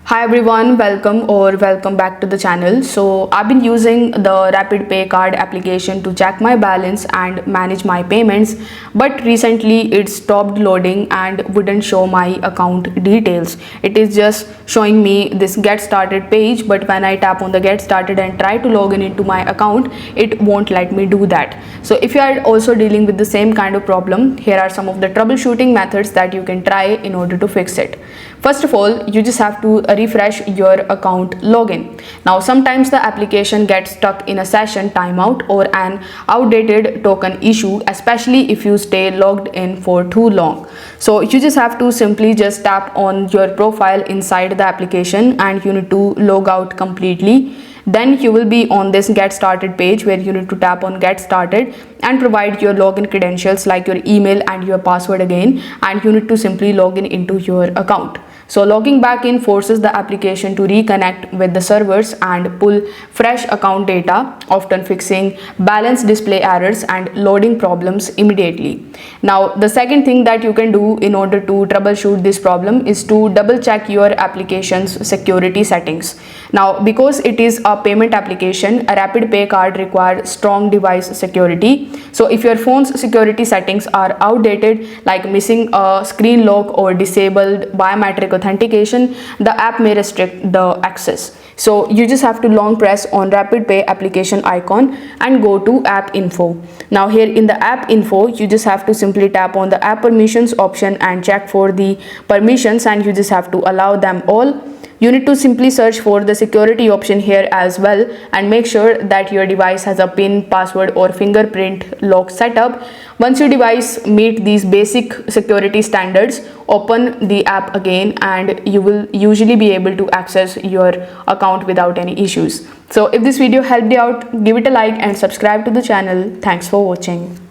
Hi everyone, welcome back to the channel. So I've been using the Rapid Pay card application to check my balance and manage my payments, but recently it stopped loading and wouldn't show my account details. It is just showing me this get started page, but when I tap on the get started and try to log in into my account, it won't let me do that. So if you are also dealing with the same kind of problem, here are some of the troubleshooting methods that you can try in order to fix it. First of all, you just have to refresh your account login. Now sometimes the application gets stuck in a session timeout or an outdated token issue, especially if you stay logged in for too long. So you just have to simply just tap on your profile inside the application and you need to log out completely. Then you will be on this get started page where you need to tap on get started and provide your login credentials like your email and your password again, and you need to simply log in into your account. So logging back in forces the application to reconnect with the servers and pull fresh account data, often fixing balance display errors and loading problems immediately. Now the second thing that you can do in order to troubleshoot this problem is to double check your application's security settings. Now because it is a payment application, a Rapid Pay card requires strong device security. So if your phone's security settings are outdated, like missing a screen lock or disabled biometric authentication, the app may restrict the access. So you just have to long press on Rapid Pay application icon and go to app info. Now here in the app info, you just have to simply tap on the app permissions option and check for the permissions, and you just have to allow them all. You need to simply search for the security option here as well and make sure that your device has a PIN, password or fingerprint lock setup. Once your device meet these basic security standards, open the app again and you will usually be able to access your account without any issues. So if this video helped you out, give it a like and subscribe to the channel. Thanks for watching.